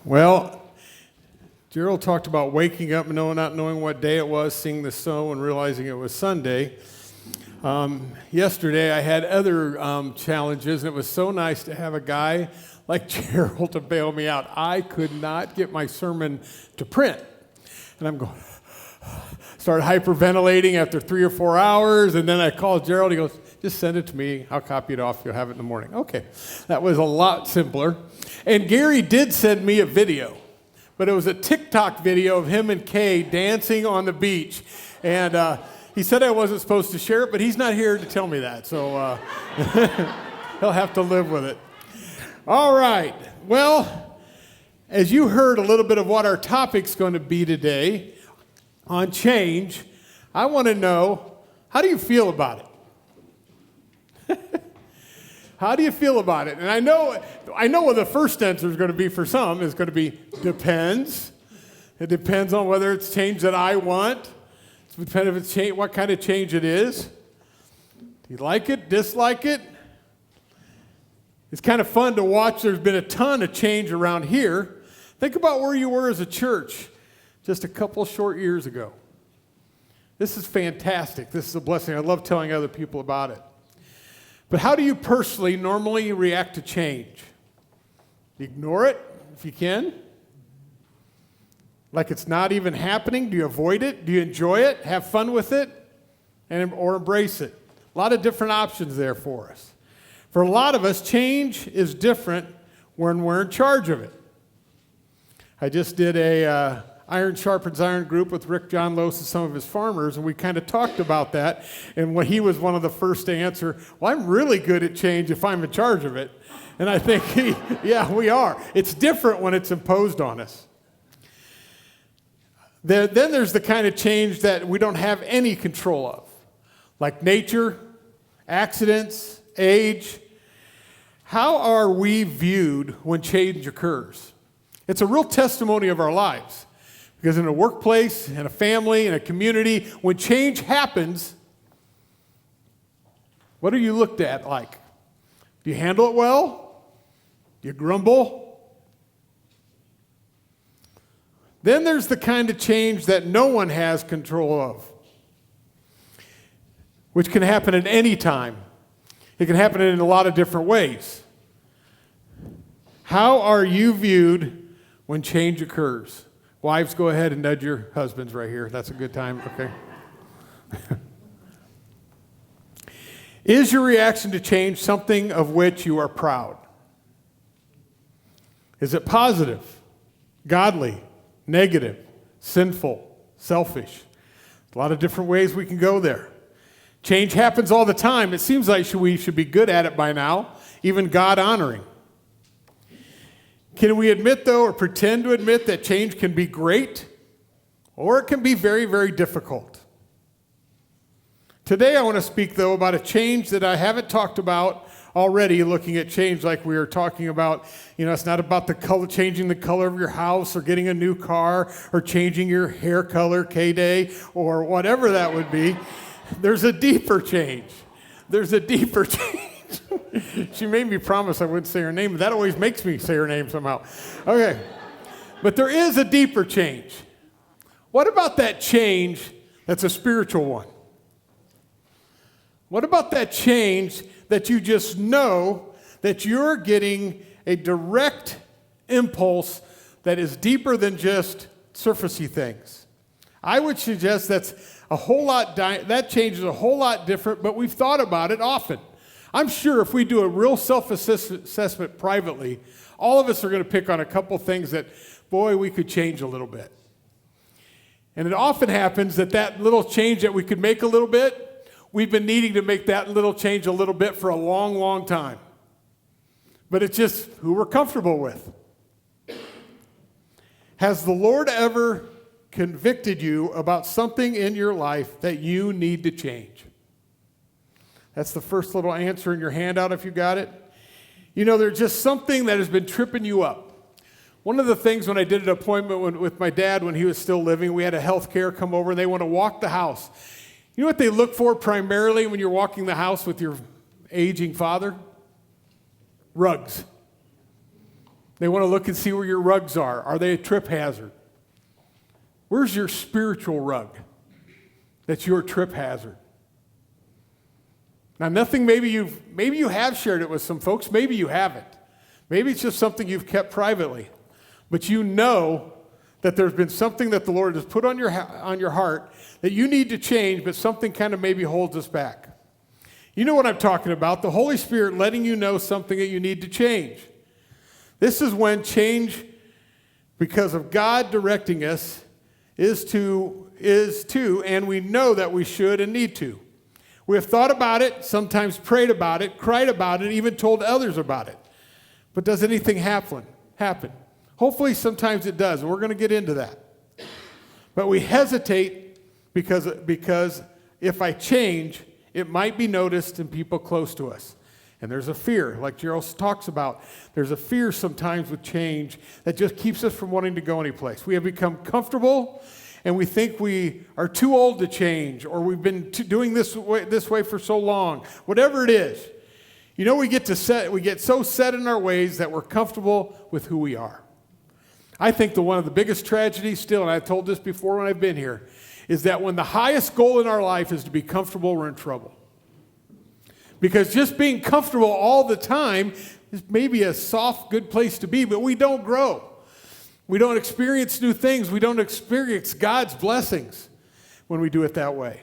Well, Gerald talked about waking up and not knowing what day it was, seeing the snow and realizing it was Sunday. Yesterday I had other challenges, and it was so nice to have a guy like Gerald to bail me out. I could not get my sermon to print, and I'm going, started hyperventilating after 3 or 4 hours, and then I called Gerald. He goes, just send it to me. I'll copy it off. You'll have it in the morning. Okay, that was a lot simpler. And Gary did send me a video, but it was a TikTok video of him and Kay dancing on the beach. And he said I wasn't supposed to share it, but he's not here to tell me that, so he'll have to live with it. All right. Well, as you heard a little bit of what our topic's going to be today on change, I want to know, how do you feel about it? How do you feel about it? And I know what the first answer is going to be for some is going to be depends. It depends on whether it's change that I want. It depends if it's change, what kind of change it is. Do you like it, dislike it? It's kind of fun to watch. There's been a ton of change around here. Think about where you were as a church just a couple short years ago. This is fantastic. This is a blessing. I love telling other people about it. But how do you personally normally react to change? Ignore it if you can? Like it's not even happening? Do you avoid it? Do you enjoy it? Have fun with it? Or embrace it? A lot of different options there for us. For a lot of us, change is different when we're in charge of it. I just did a Iron Sharpens Iron group with Rick John Lose and some of his farmers, and we kind of talked about that. And when he was one of the first to answer, well, I'm really good at change if I'm in charge of it. And I think, yeah, we are. It's different when it's imposed on us. Then there's the kind of change that we don't have any control of, like nature, accidents, age. How are we viewed when change occurs? It's a real testimony of our lives. Because in a workplace, in a family, in a community, when change happens, what are you looked at like? Do you handle it well? Do you grumble? Then there's the kind of change that no one has control of, which can happen at any time. It can happen in a lot of different ways. How are you viewed when change occurs? Wives, go ahead and nudge your husbands right here. That's a good time, okay? Is your reaction to change something of which you are proud? Is it positive, godly, negative, sinful, selfish? A lot of different ways we can go there. Change happens all the time. It seems like we should be good at it by now, even God-honoring. Can we admit, though, or pretend to admit that change can be great, or it can be very, very difficult? Today I want to speak, though, about a change that I haven't talked about already, looking at change like we were talking about. You know, it's not about the color, changing the color of your house, or getting a new car, or changing your hair color, K-Day, or whatever that would be. There's a deeper change. There's a deeper change. She made me promise I wouldn't say her name, but that always makes me say her name somehow. Okay. But there is a deeper change. What about that change that's a spiritual one? What about that change that you just know that you're getting a direct impulse that is deeper than just surfacey things? I would suggest that's a whole lot, that change is a whole lot different, but we've thought about it often. I'm sure if we do a real self-assessment privately, all of us are going to pick on a couple things that, boy, we could change a little bit. And it often happens that little change that we could make a little bit, we've been needing to make that little change a little bit for a long, long time. But it's just who we're comfortable with. Has the Lord ever convicted you about something in your life that you need to change? That's the first little answer in your handout if you got it. You know, there's just something that has been tripping you up. One of the things when I did an appointment with my dad when he was still living, we had a health care come over and they want to walk the house. You know what they look for primarily when you're walking the house with your aging father? Rugs. They want to look and see where your rugs are. Are they a trip hazard? Where's your spiritual rug that's your trip hazard? Now, nothing, maybe you have shared it with some folks, maybe you haven't. Maybe it's just something you've kept privately. But you know that there's been something that the Lord has put on your heart that you need to change, but something kind of maybe holds us back. You know what I'm talking about, the Holy Spirit letting you know something that you need to change. This is when change, because of God directing us, is to, and we know that we should and need to. We have thought about it, sometimes prayed about it, cried about it, even told others about it. But does anything happen? Hopefully sometimes it does, and we're going to get into that. But we hesitate because if I change, it might be noticed in people close to us. And there's a fear, like Gerald talks about. There's a fear sometimes with change that just keeps us from wanting to go anyplace. We have become comfortable, and we think we are too old to change, or we've been doing this way for so long. Whatever it is, you know, we get so set in our ways that we're comfortable with who we are. I think one of the biggest tragedies still, and I've told this before when I've been here, is that when the highest goal in our life is to be comfortable, we're in trouble. Because just being comfortable all the time is maybe a soft, good place to be, but we don't grow. We don't experience new things. We don't experience God's blessings when we do it that way.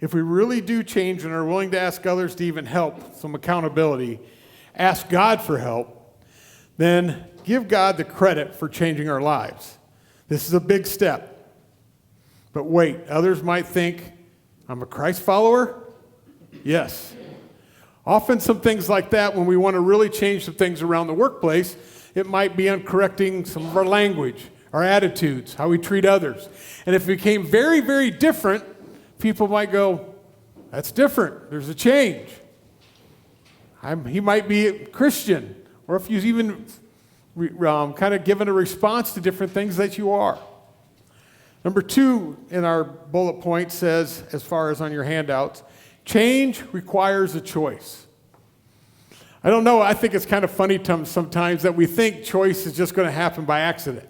If we really do change and are willing to ask others to even help, some accountability, ask God for help, then give God the credit for changing our lives. This is a big step. But wait, others might think, I'm a Christ follower? Yes. Often some things like that, when we want to really change some things around the workplace, it might be on correcting some of our language, our attitudes, how we treat others. And if it became very, very different, people might go, that's different. There's a change. He might be a Christian, or if you've even kind of given a response to different things that you are. Number 2 in our bullet point says, as far as on your handouts, change requires a choice. I don't know, I think it's kind of funny sometimes that we think choice is just going to happen by accident.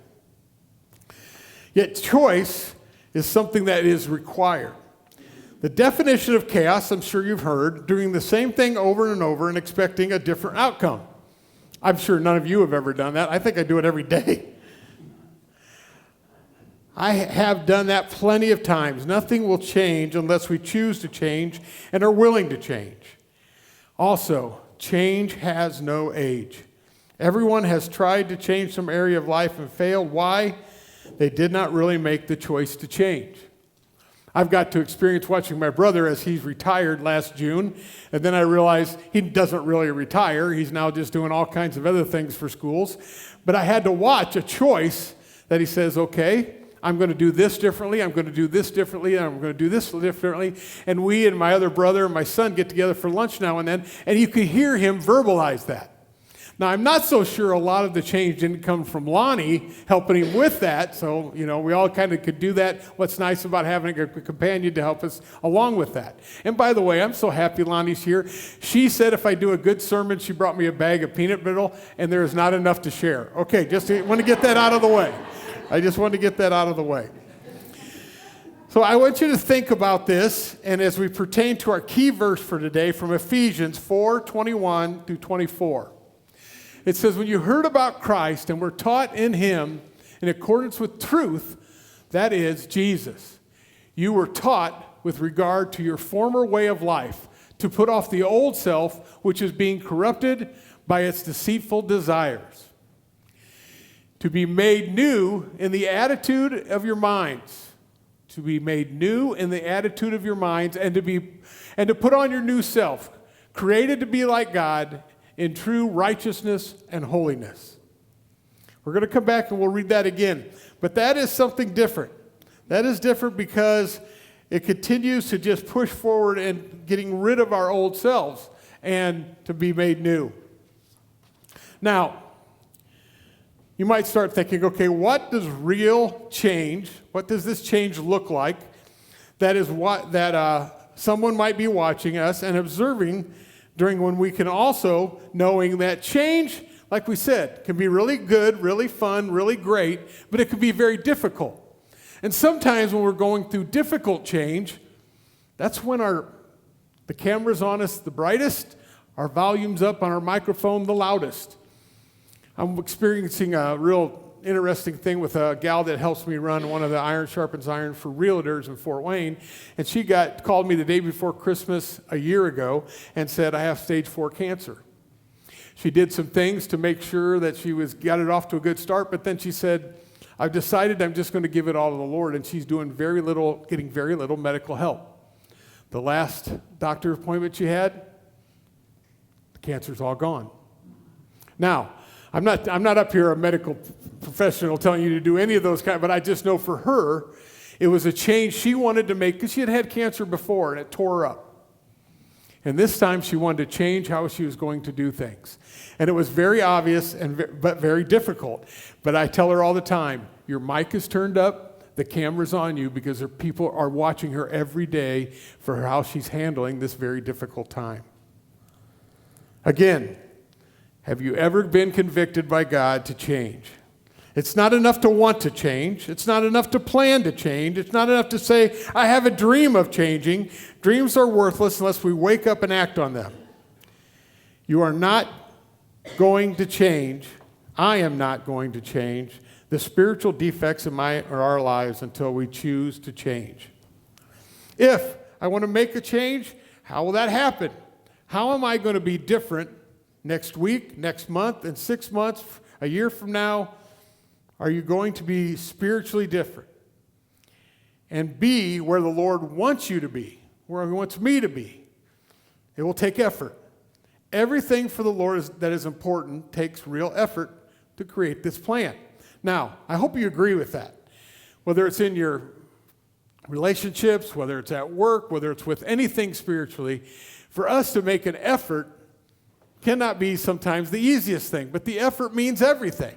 Yet choice is something that is required. The definition of chaos, I'm sure you've heard, doing the same thing over and over and expecting a different outcome. I'm sure none of you have ever done that. I think I do it every day. I have done that plenty of times. Nothing will change unless we choose to change and are willing to change. Also, change has no age. Everyone has tried to change some area of life and failed. Why? They did not really make the choice to change. I've got to experience watching my brother as he's retired last June, and then I realized he doesn't really retire. He's now just doing all kinds of other things for schools. But I had to watch a choice that he says, okay, I'm going to do this differently, I'm going to do this differently, and I'm going to do this differently. And we and my other brother and my son get together for lunch now and then, and you could hear him verbalize that. Now, I'm not so sure a lot of the change didn't come from Lonnie helping him with that. So, we all kind of could do that. What's nice about having a companion to help us along with that. And by the way, I'm so happy Lonnie's here. She said if I do a good sermon, she brought me a bag of peanut brittle, and there is not enough to share. Okay, just want to get that out of the way. I just wanted to get that out of the way. So I want you to think about this, and as we pertain to our key verse for today from Ephesians 4:21 through 24. It says, when you heard about Christ and were taught in him in accordance with truth, that is, Jesus, you were taught with regard to your former way of life to put off the old self, which is being corrupted by its deceitful desires, to be made new in the attitude of your minds, to be made new in the attitude of your minds, and to put on your new self, created to be like God in true righteousness and holiness. We're going to come back and we'll read that again. But that is something different. That is different because it continues to just push forward and getting rid of our old selves and to be made new. Now, you might start thinking, okay, what does real change, what does this change look like? That is what someone might be watching us and observing during when we can also, knowing that change, like we said, can be really good, really fun, really great, but it can be very difficult. And sometimes when we're going through difficult change, that's when the camera's on us the brightest, our volume's up on our microphone the loudest. I'm experiencing a real interesting thing with a gal that helps me run one of the Iron Sharpens Iron for realtors in Fort Wayne. And she called me the day before Christmas a year ago and said, I have stage 4 cancer. She did some things to make sure that she got it off to a good start, but then she said, I've decided I'm just going to give it all to the Lord, and she's doing getting very little medical help. The last doctor appointment she had, the cancer's all gone. Now, I'm not up here a medical professional telling you to do any of those but I just know for her, it was a change she wanted to make because she had had cancer before and it tore her up. And this time she wanted to change how she was going to do things. And it was very obvious but very difficult. But I tell her all the time, your mic is turned up, the camera's on you because people are watching her every day for how she's handling this very difficult time. Again, have you ever been convicted by God to change? It's not enough to want to change. It's not enough to plan to change. It's not enough to say, I have a dream of changing. Dreams are worthless unless we wake up and act on them. You are not going to change. I am not going to change the spiritual defects in our lives until we choose to change. If I want to make a change, how will that happen? How am I going to be different next week, next month, in 6 months, a year from now? Are you going to be spiritually different? And be where the Lord wants you to be, where He wants me to be. It will take effort. Everything for the Lord that is important takes real effort to create this plan. Now, I hope you agree with that. Whether it's in your relationships, whether it's at work, whether it's with anything spiritually, for us to make an effort cannot be sometimes the easiest thing, but the effort means everything.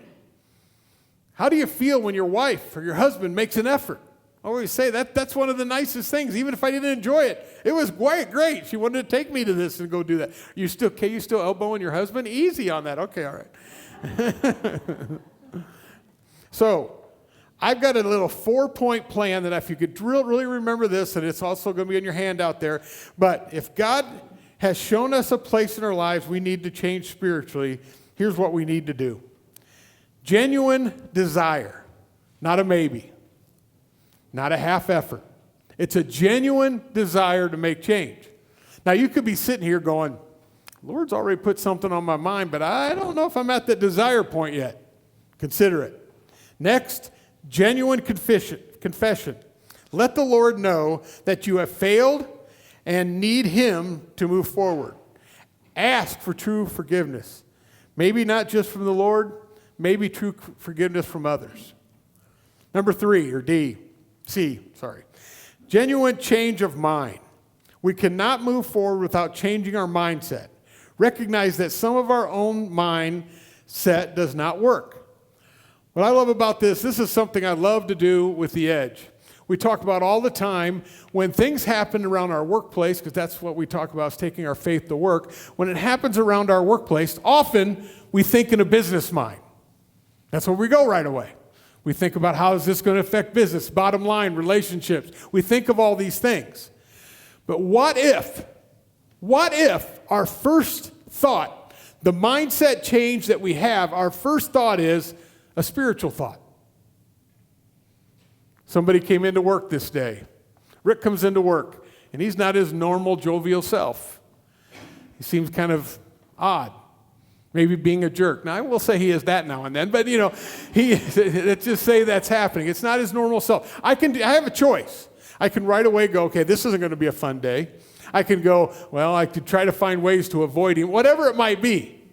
How do you feel when your wife or your husband makes an effort? I always say that's one of the nicest things, even if I didn't enjoy it. It was great. She wanted to take me to this and go do that. Can you still elbowing your husband? Easy on that. Okay, all right. So, I've got a little 4-point plan that if you could really remember this, and it's also going to be in your handout there, but if God has shown us a place in our lives we need to change spiritually, here's what we need to do. Genuine desire, not a maybe, not a half effort. It's a genuine desire to make change. Now, you could be sitting here going, Lord's already put something on my mind, but I don't know if I'm at that desire point yet. Consider it. Next, genuine confession. Let the Lord know that you have failed and need Him to move forward. Ask for true forgiveness. Maybe not just from the Lord, maybe true forgiveness from others. Number 3, or C. Genuine change of mind. We cannot move forward without changing our mindset. Recognize that some of our own mindset does not work. What I love about this is something I love to do with The Edge. We talk about all the time when things happen around our workplace, because that's what we talk about, is taking our faith to work. When it happens around our workplace, often we think in a business mind. That's where we go right away. We think about how is this going to affect business, bottom line, relationships. We think of all these things. But what if our first thought, the mindset change that we have, our first thought is a spiritual thought? Somebody came into work this day. Rick comes into work, and he's not his normal jovial self. He seems kind of odd, maybe being a jerk. Now, I will say he is that now and then, but let's just say that's happening. It's not his normal self. I have a choice. I can right away go, okay, this isn't going to be a fun day. I can go, well, I could try to find ways to avoid him, whatever it might be.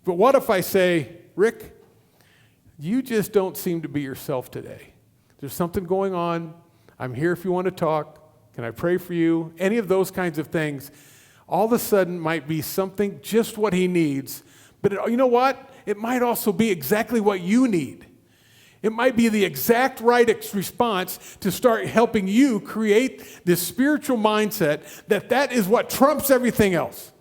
But what if I say, Rick, you just don't seem to be yourself today. There's something going on. I'm here if you want to talk. Can I pray for you? Any of those kinds of things, all of a sudden might be something just what he needs. But you know what? It might also be exactly what you need. It might be the exact right response to start helping you create this spiritual mindset that is what trumps everything else.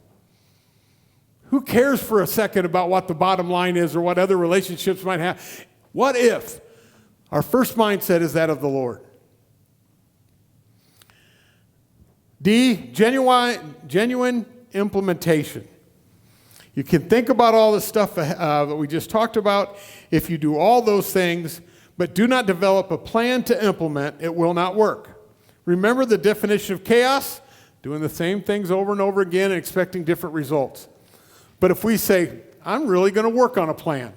Who cares for a second about what the bottom line is or what other relationships might have? What if our first mindset is that of the Lord? D, genuine implementation. You can think about all the stuff that we just talked about. If you do all those things, but do not develop a plan to implement, it will not work. Remember the definition of chaos? Doing the same things over and over again and expecting different results. But if we say, I'm really going to work on a plan.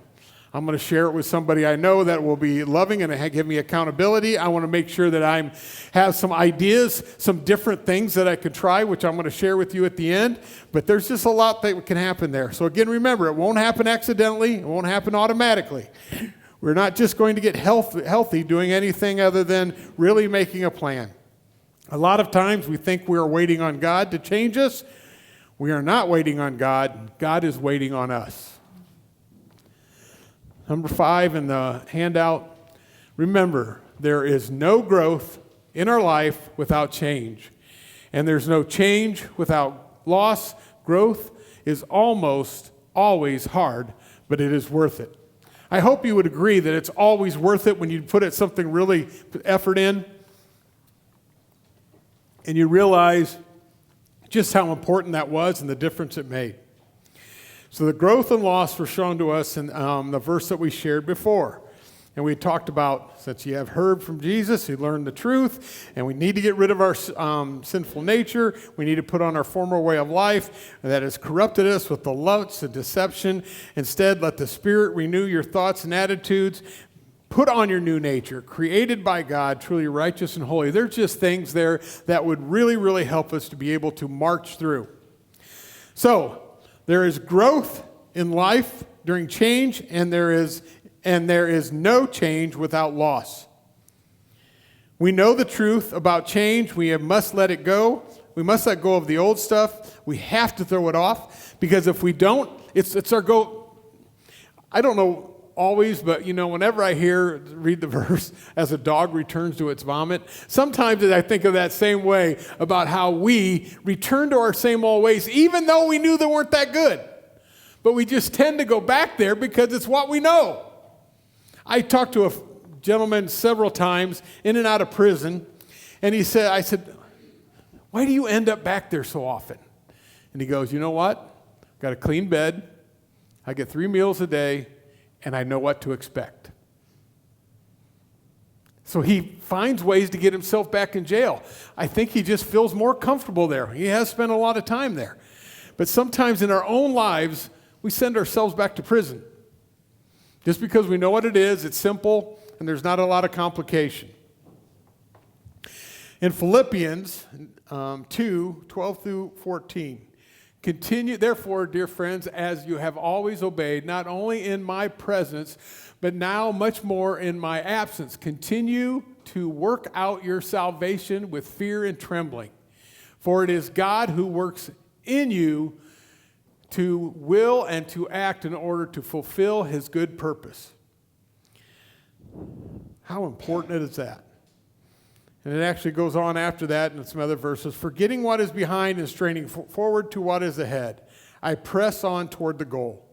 I'm going to share it with somebody I know that will be loving and give me accountability. I want to make sure that I have some ideas, some different things that I could try, which I'm going to share with you at the end. But there's just a lot that can happen there. So again, remember, it won't happen accidentally. It won't happen automatically. We're not just going to get healthy doing anything other than really making a plan. A lot of times we think we are waiting on God to change us. We are not waiting on God. God is waiting on us. Number 5 in the handout, remember, there is no growth in our life without change. And there's no change without loss. Growth is almost always hard, but it is worth it. I hope you would agree that it's always worth it when you put something really effort in and you realize just how important that was and the difference it made. So the growth and loss were shown to us in the verse that we shared before. And we talked about, since you have heard from Jesus, you learned the truth, and we need to get rid of our sinful nature. We need to put on our former way of life that has corrupted us with the lusts and deception. Instead, let the Spirit renew your thoughts and attitudes. Put on your new nature, created by God, truly righteous and holy. There's just things there that would really, really help us to be able to march through. So, there is growth in life during change, and there is no change without loss. We know the truth about change. We must let it go. We must let go of the old stuff. We have to throw it off, because if we don't, it's our goal. I don't know always, but whenever I read the verse, as a dog returns to its vomit, sometimes I think of that same way about how we return to our same old ways, even though we knew they weren't that good. But we just tend to go back there because it's what we know. I talked to a gentleman several times in and out of prison, and I said, why do you end up back there so often? And he goes, you know what? Got a clean bed. I get 3 meals a day. And I know what to expect. So he finds ways to get himself back in jail. I think he just feels more comfortable there. He has spent a lot of time there. But sometimes in our own lives, we send ourselves back to prison. Just because we know what it is, it's simple, and there's not a lot of complication. In Philippians 2:12 through 14, continue, therefore, dear friends, as you have always obeyed, not only in my presence, but now much more in my absence. Continue to work out your salvation with fear and trembling. For it is God who works in you to will and to act in order to fulfill his good purpose. How important is that? And it actually goes on after that in some other verses. Forgetting what is behind and straining forward to what is ahead, I press on toward the goal.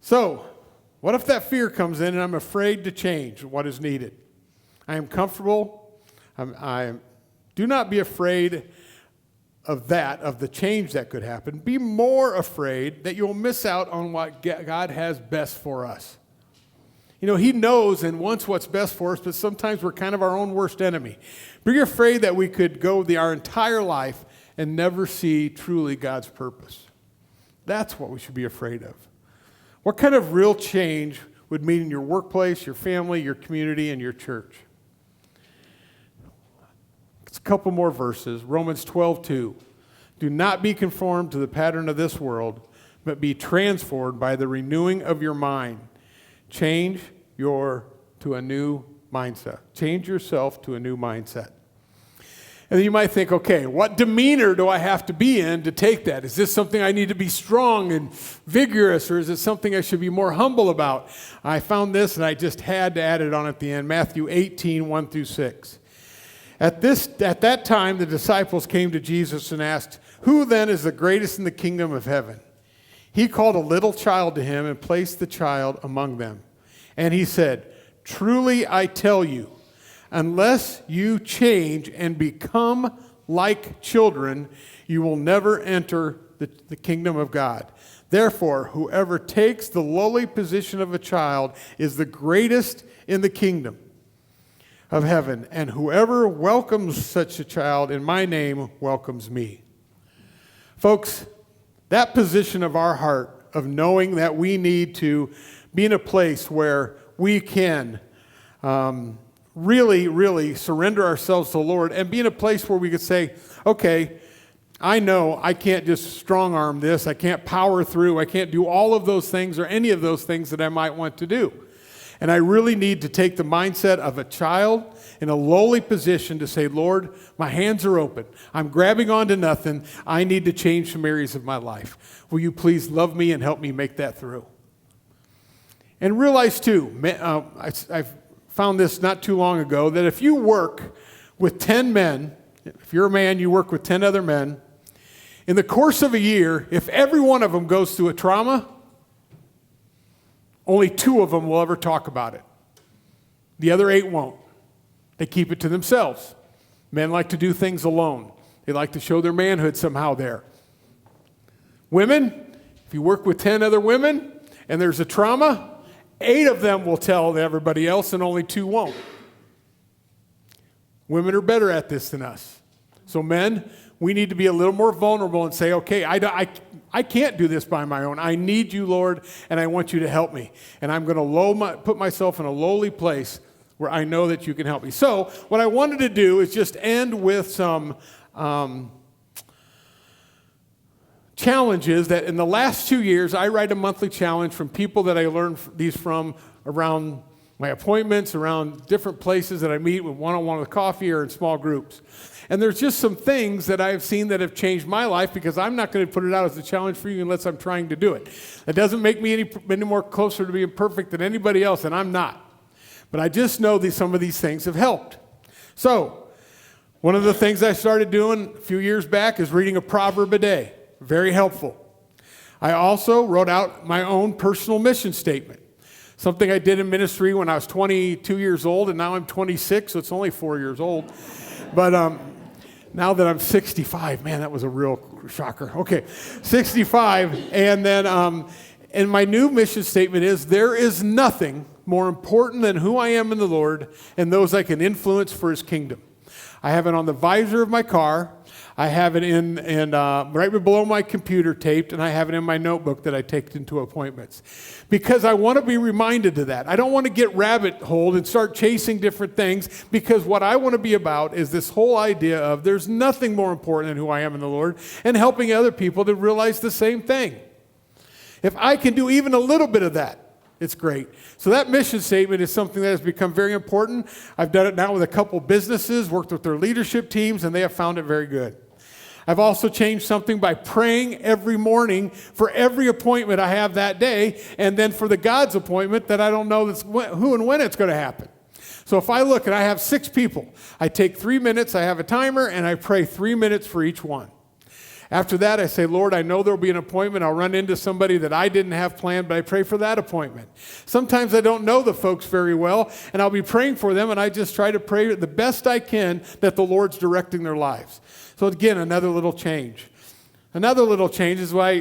So, what if that fear comes in and I'm afraid to change what is needed? I am comfortable. Do not be afraid of the change that could happen. Be more afraid that you'll miss out on what God has best for us. He knows and wants what's best for us, but sometimes we're kind of our own worst enemy. Be afraid that we could go our entire life and never see truly God's purpose. That's what we should be afraid of. What kind of real change would mean in your workplace, your family, your community, and your church? It's a couple more verses. Romans 12:2. Do not be conformed to the pattern of this world, but be transformed by the renewing of your mind. Change to a new mindset. Change yourself to a new mindset. And then you might think, okay, what demeanor do I have to be in to take that? Is this something I need to be strong and vigorous, or is it something I should be more humble about? I found this, and I just had to add it on at the end. Matthew 18:1 through 6. At that time, the disciples came to Jesus and asked, who then is the greatest in the kingdom of heaven? He called a little child to him and placed the child among them. And he said, "Truly I tell you, unless you change and become like children, you will never enter the kingdom of God. Therefore, whoever takes the lowly position of a child is the greatest in the kingdom of heaven. And whoever welcomes such a child in my name welcomes me." Folks, that position of our heart, of knowing that we need to be in a place where we can really, really surrender ourselves to the Lord and be in a place where we could say, okay, I know I can't just strong arm this. I can't power through. I can't do all of those things or any of those things that I might want to do. And I really need to take the mindset of a child in a lowly position to say, Lord, my hands are open. I'm grabbing onto nothing. I need to change some areas of my life. Will you please love me and help me make that through? And realize too, I found this not too long ago, that if you work with 10 men, if you're a man, you work with 10 other men, in the course of a year, if every one of them goes through a trauma, only 2 of them will ever talk about it. The other 8 won't. They keep it to themselves. Men like to do things alone. They like to show their manhood somehow there. Women, if you work with 10 other women and there's a trauma, 8 of them will tell everybody else and only 2 won't. Women are better at this than us. So men, we need to be a little more vulnerable and say, okay, I can't do this by my own. I need you, Lord, and I want you to help me. And I'm going to put myself in a lowly place where I know that you can help me. So what I wanted to do is just end with some challenges that in the last 2 years, I write a monthly challenge from people that I learned these from around my appointments, around different places that I meet with one-on-one with coffee or in small groups. And there's just some things that I've seen that have changed my life, because I'm not going to put it out as a challenge for you unless I'm trying to do it. It doesn't make me any more closer to being perfect than anybody else, and I'm not. But I just know that some of these things have helped. So, one of the things I started doing a few years back is reading a proverb a day. Very helpful. I also wrote out my own personal mission statement. Something I did in ministry when I was 22 years old, and now I'm 26, so it's only 4 years old. But now that I'm 65, man, that was a real shocker. Okay, 65, and then and my new mission statement is, there is nothing more important than who I am in the Lord and those I can influence for His kingdom. I have it on the visor of my car. I have it in right below my computer taped, and I have it in my notebook that I take into appointments. Because I want to be reminded of that. I don't want to get rabbit-holed and start chasing different things, because what I want to be about is this whole idea of there's nothing more important than who I am in the Lord, and helping other people to realize the same thing. If I can do even a little bit of that, it's great. So that mission statement is something that has become very important. I've done it now with a couple businesses, worked with their leadership teams, and they have found it very good. I've also changed something by praying every morning for every appointment I have that day, and then for the God's appointment that I don't know who and when it's going to happen. So if I look and I have 6 people, I take 3 minutes, I have a timer, and I pray 3 minutes for each one. After that, I say, Lord, I know there will be an appointment. I'll run into somebody that I didn't have planned, but I pray for that appointment. Sometimes I don't know the folks very well, and I'll be praying for them, and I just try to pray the best I can that the Lord's directing their lives. So again, another little change. Another little change is why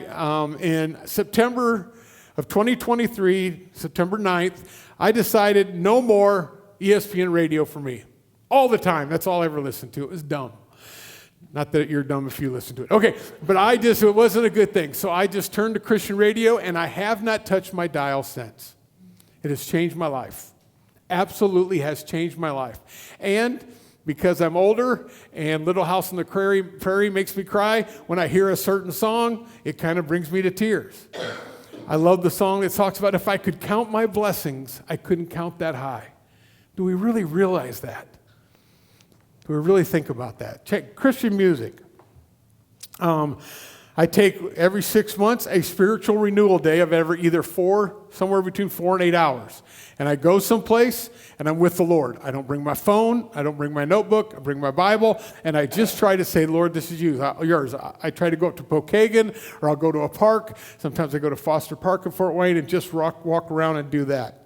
in September of 2023, September 9th, I decided no more ESPN radio for me. All the time. That's all I ever listened to. It was dumb. Not that you're dumb if you listen to it. Okay, but it wasn't a good thing. So I just turned to Christian radio, and I have not touched my dial since. It has changed my life. Absolutely has changed my life. And because I'm older and Little House on the Prairie makes me cry, when I hear a certain song, it kind of brings me to tears. I love the song that talks about, if I could count my blessings, I couldn't count that high. Do we really realize that? Do we really think about that? Check Christian music. I I take every 6 months a spiritual renewal day of somewhere between 4 and 8 hours. And I go someplace and I'm with the Lord. I don't bring my phone. I don't bring my notebook. I bring my Bible. And I just try to say, Lord, this is yours. I try to go up to Pokagon, or I'll go to a park. Sometimes I go to Foster Park in Fort Wayne and just walk around and do that.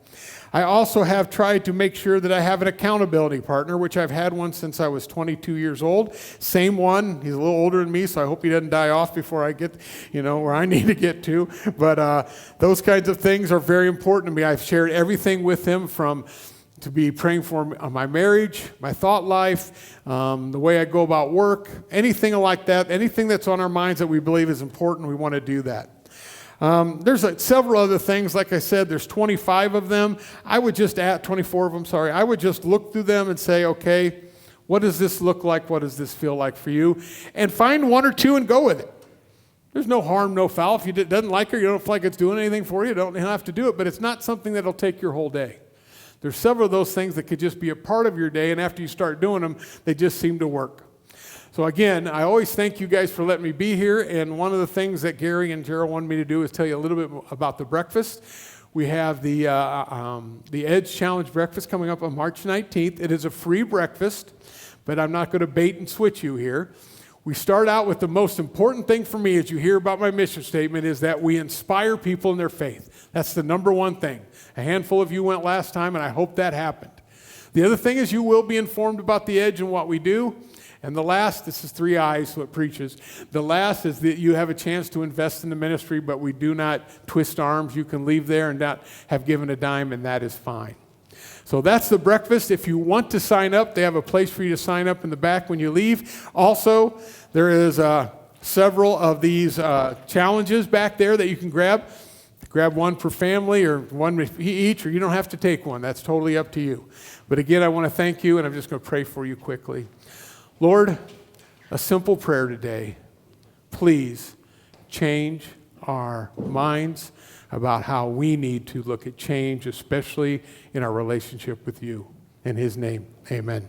I also have tried to make sure that I have an accountability partner, which I've had one since I was 22 years old. Same one. He's a little older than me, so I hope he doesn't die off before I get, where I need to get to. But those kinds of things are very important to me. I've shared everything with him to be praying for my marriage, my thought life, the way I go about work, anything like that, anything that's on our minds that we believe is important, we want to do that. There's several other things. Like I said, there's 25 of them. 24 of them, sorry. I would just look through them and say, okay, what does this look like? What does this feel like for you? And find one or two and go with it. There's no harm, no foul. If you doesn't like her, you don't feel like it's doing anything for you, you don't have to do it. But it's not something that'll take your whole day. There's several of those things that could just be a part of your day, and after you start doing them, they just seem to work. So again, I always thank you guys for letting me be here, and one of the things that Gary and Gerald wanted me to do is tell you a little bit about the breakfast. We have the Edge Challenge breakfast coming up on March 19th. It is a free breakfast, but I'm not going to bait and switch you here. We start out with the most important thing for me, as you hear about my mission statement, is that we inspire people in their faith. That's the number one thing. A handful of you went last time, and I hope that happened. The other thing is you will be informed about the Edge and what we do. And the last, this is 3 I's, so it preaches. The last is that you have a chance to invest in the ministry, but we do not twist arms. You can leave there and not have given a dime, and that is fine. So that's the breakfast. If you want to sign up, they have a place for you to sign up in the back when you leave. Also, there is several of these challenges back there that you can grab. Grab one per family or one each, or you don't have to take one. That's totally up to you. But again, I want to thank you, and I'm just going to pray for you quickly. Lord, a simple prayer today. Please change our minds about how we need to look at change, especially in our relationship with you. In his name, amen.